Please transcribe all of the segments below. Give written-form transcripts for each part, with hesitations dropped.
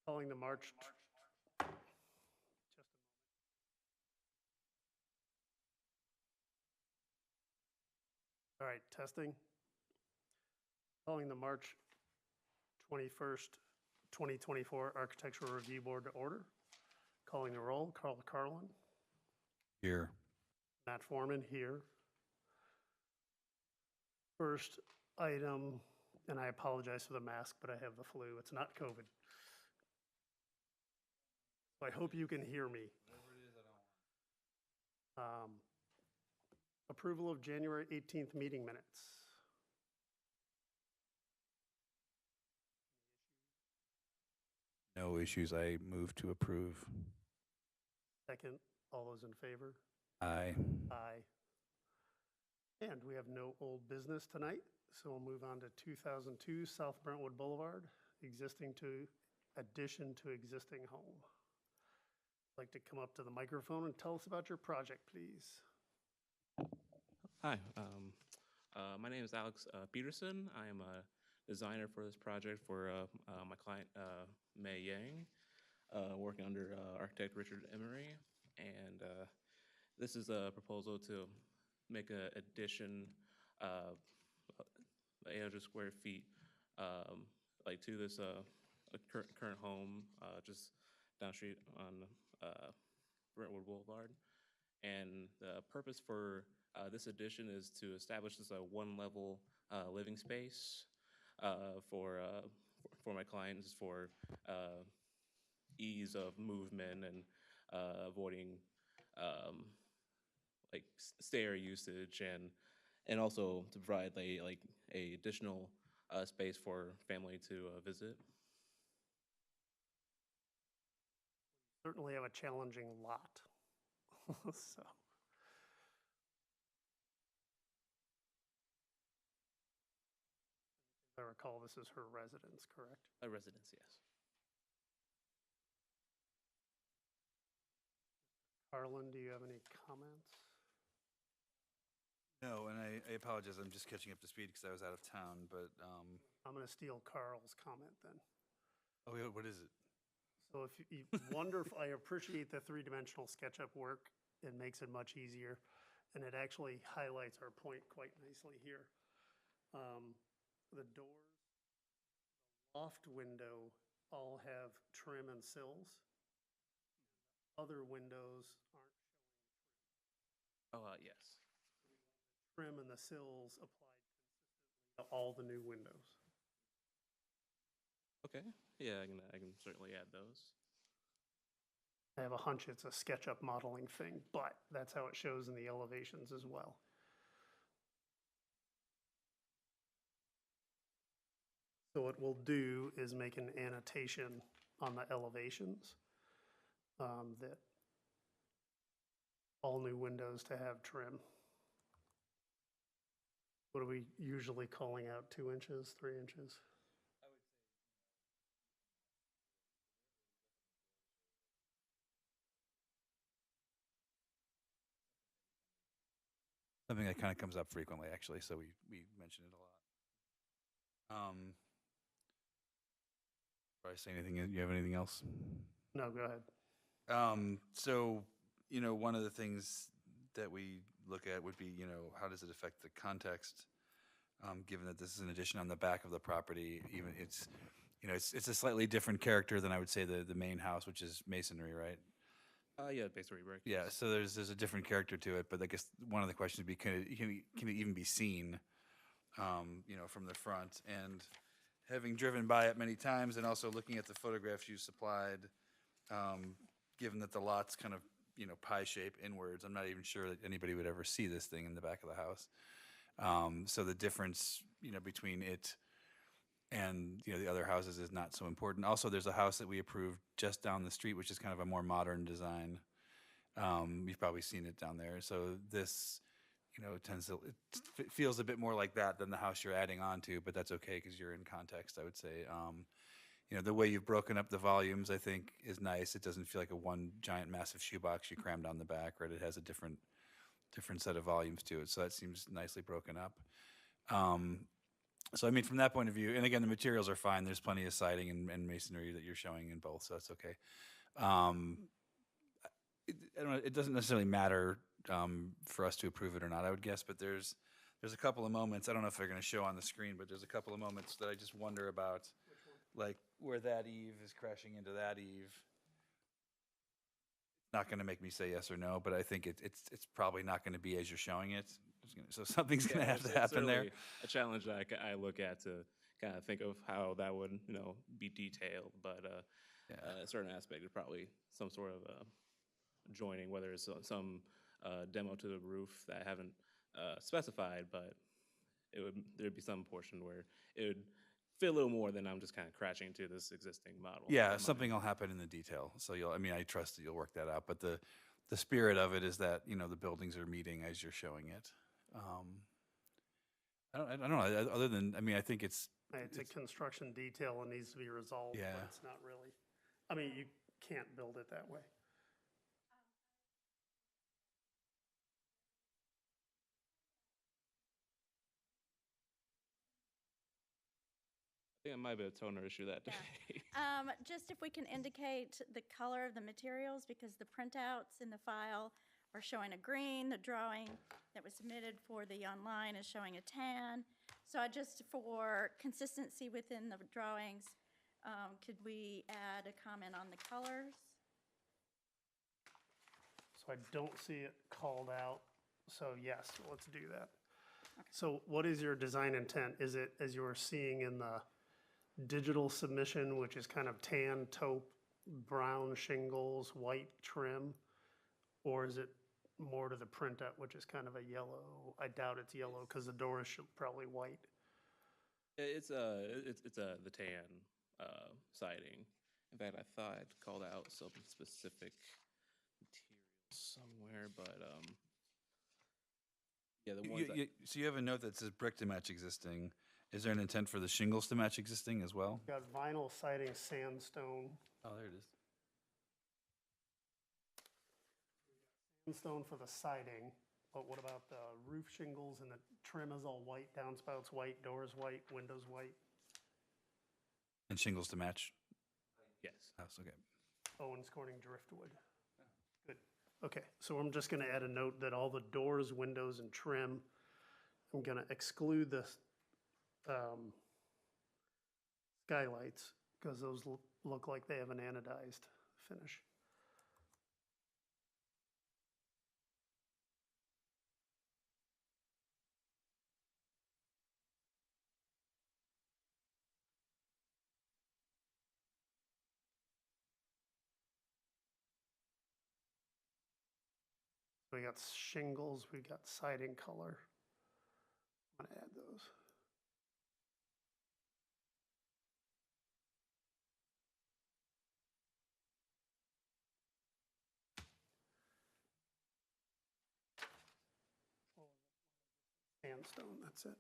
Calling the March. Just a moment. All right, testing. Calling the March 21st, 2024 Architectural Review Board to order. Calling the roll, Carl Carlin, Here. Matt Foreman here. First item, and I apologize for the mask, but I have the flu. It's not COVID. So I hope you can hear me. Approval of January 18th meeting minutes. No issues. I move to approve. Second, all those in favor? Aye. Aye. And we have no old business tonight, so we'll move on to 2002 South Brentwood Boulevard, addition to existing home. I'd like to come up to the microphone and tell us about your project, please. Hi, my name is Alex Peterson. I am a designer for this project for my client, Mei Yang, working under architect Richard Emery. And this is a proposal to make an addition, 800 square feet, like to this current home, just down the street on Brentwood Boulevard. And the purpose for this addition is to establish this one-level living space for my clients for ease of movement and avoiding like stair usage, and also to provide like a additional space for family to visit. Certainly have a challenging lot. So. As I recall, this is her residence, correct? A residence, yes. Carlin, do you have any comments? No, and I apologize. I'm just catching up to speed because I was out of town, but I'm going to steal Carl's comment then. oh, what is it? So if you wonder if I appreciate the three-dimensional SketchUp work, it makes it much easier, and it actually highlights our point quite nicely here. The doors, the loft window all have trim and sills. Other windows aren't showing Oh, yes. trim and the sills applied consistently to all the new windows. Okay. Yeah, I can certainly add those. I have a hunch it's a SketchUp modeling thing, but that's how it shows in the elevations as well. So what we'll do is make an annotation on the elevations that all new windows to have trim. What are we usually calling out, 2 inches, 3 inches? Something that kind of comes up frequently, actually, so we mention it a lot. Before I say anything, you have anything else? No, go ahead. So, one of the things that we look at would be, how does it affect the context? Given that this is an addition on the back of the property, even it's a slightly different character than I would say the main house, which is masonry, right? Yeah, masonry brick. Yeah, so there's a different character to it, but I guess one of the questions would be, can it even be seen, from the front? And having driven by it many times and also looking at the photographs you supplied, given that the lot's kind of, pie shape inwards, I'm not even sure that anybody would ever see this thing in the back of the house. So the difference, between it and, the other houses is not so important. Also, there's a house that we approved just down the street, which is kind of a more modern design. You've probably seen it down there. So this, it feels a bit more like that than the house you're adding on to, but that's okay because you're in context, I would say. The way you've broken up the volumes, I think, is nice. It doesn't feel like a one giant massive shoebox you crammed on the back, right? It has a different set of volumes to it, so that seems nicely broken up. So I mean, from that point of view, and again, the materials are fine. There's plenty of siding and masonry that you're showing in both, so that's okay. Um, I don't know, it doesn't necessarily matter for us to approve it or not, I would guess, but there's a couple of moments, I don't know if they're going to show on the screen, but there's a couple of moments that I just wonder about, like where that eave is crashing into that eave. Not going to make me say yes or no, but I think it's probably not going to be as you're showing it. So something's going to have to happen there. A challenge that I look at to kind of think of how that would, be detailed, but a certain aspect is probably some sort of joining, whether it's some demo to the roof that I haven't specified, but there'd be some portion where it would fit a little more than I'm just kind of crashing into this existing model. Yeah, something will happen in the detail. So I trust that you'll work that out. But the spirit of it is that, the buildings are meeting as you're showing it. I don't know, other than, I think it's It's a construction detail and needs to be resolved, Yeah. but it's not really, you can't build it that way. I think it might be a toner issue that day. Just if we can indicate the color of the materials, because the printouts in the file are showing a green, the drawing that was submitted for the online is showing a tan. So for consistency within the drawings, could we add a comment on the colors? So I don't see it called out, so yes, let's do that. So what is your design intent? Is it as you were seeing in the digital submission, which is kind of tan, taupe, brown shingles, white trim? Or is it more to the printout, which is kind of a yellow? I doubt it's yellow because the door is probably white. It's the tan siding. In fact, I thought I'd called out some specific material somewhere, but yeah, the ones so you have a note that says brick to match existing. Is there an intent for the shingles to match existing as well? Got vinyl siding, sandstone. Oh, there it is. Sandstone for the siding, but what about the roof shingles and the trim is all white, downspouts white, doors white, windows white? And shingles to match yes. house, okay. Owens Corning driftwood. Good. Okay, so I'm just gonna add a note that all the doors, windows, and trim, I'm gonna exclude the skylights, because those look like they have an anodized finish. We got shingles, we got siding color. I'm gonna add those. Sandstone, that's it.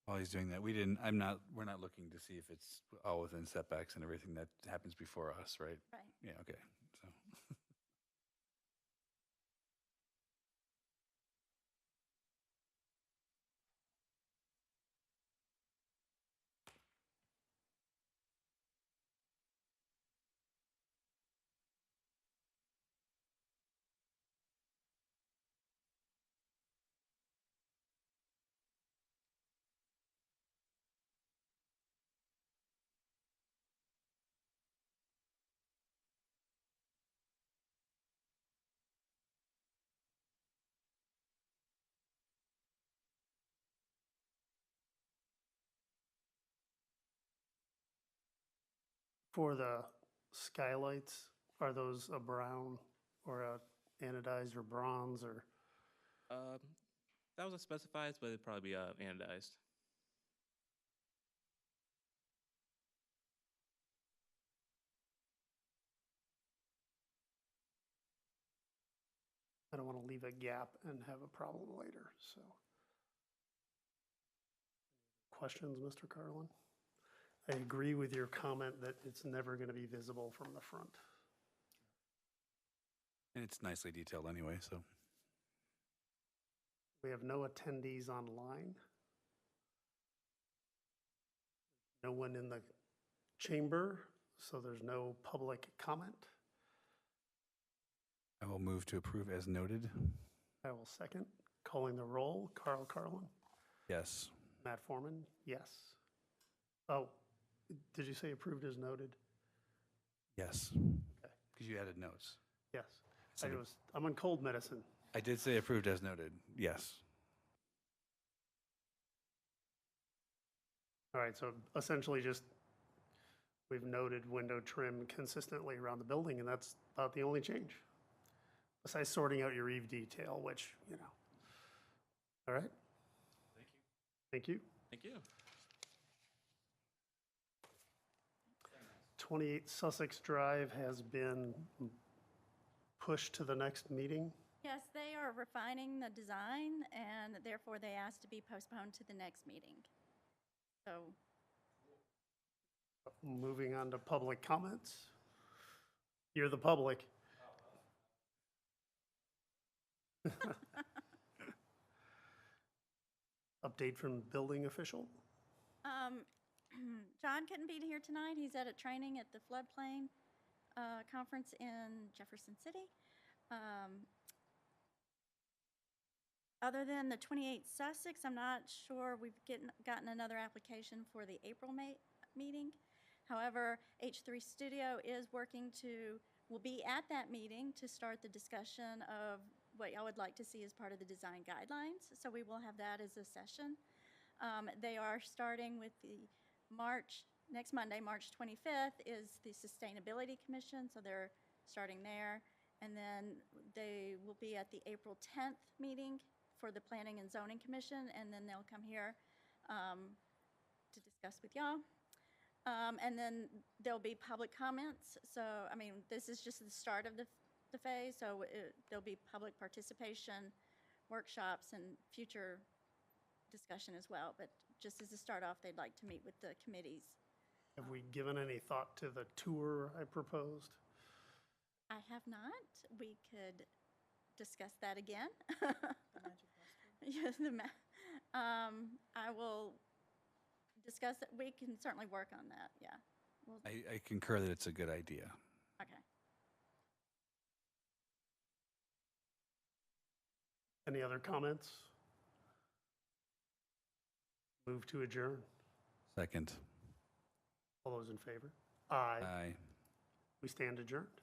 While he's doing that, we're not looking to see if it's all within setbacks and everything that happens before us, right? Right. Yeah, okay, so. For the skylights, are those a brown or a anodized or bronze or? That was a specified, but it'd probably be anodized. I don't want to leave a gap and have a problem later, so. Questions, Mr. Carlin? I agree with your comment that it's never going to be visible from the front. And it's nicely detailed anyway, so. We have no attendees online. No one in the chamber, so there's no public comment. I will move to approve as noted. I will second. Calling the roll, Carl Carlin, Yes. Matt Foreman, yes. Oh, did you say approved as noted? Yes. Because you added notes. Yes. So I'm on cold medicine. I did say approved as noted. Yes. All right, so essentially just, we've noted window trim consistently around the building, and that's about the only change. Besides sorting out your eave detail, which, you know. All right? Thank you. Thank you. 28 Sussex Drive has been pushed to the next meeting. Yes, they are refining the design, and therefore they asked to be postponed to the next meeting. So, Moving on to public comments. You're the public. Update from building official. John couldn't be here tonight. He's at a training at the floodplain conference in Jefferson City. Other than the 28 Sussex, I'm not sure we've gotten another application for the April meeting. However, H3 Studio will be at that meeting to start the discussion of what y'all would like to see as part of the design guidelines. So we will have that as a session. They are starting with next Monday, March 25th, is the Sustainability Commission, so they're starting there. And then they will be at the April 10th meeting for the Planning and Zoning Commission, and then they'll come here to discuss with y'all. And then there'll be public comments. So, I mean, this is just the start of the phase, so there'll be public participation, workshops, and future discussion as well. But just as a start off, they'd like to meet with the committees. Have we given any thought to the tour I proposed? I have not. We could discuss that again. Yes, I will discuss it. We can certainly work on that, yeah. I concur that it's a good idea. Okay. Any other comments? Move to adjourn. Second. All those in favor? Aye. Aye. We stand adjourned.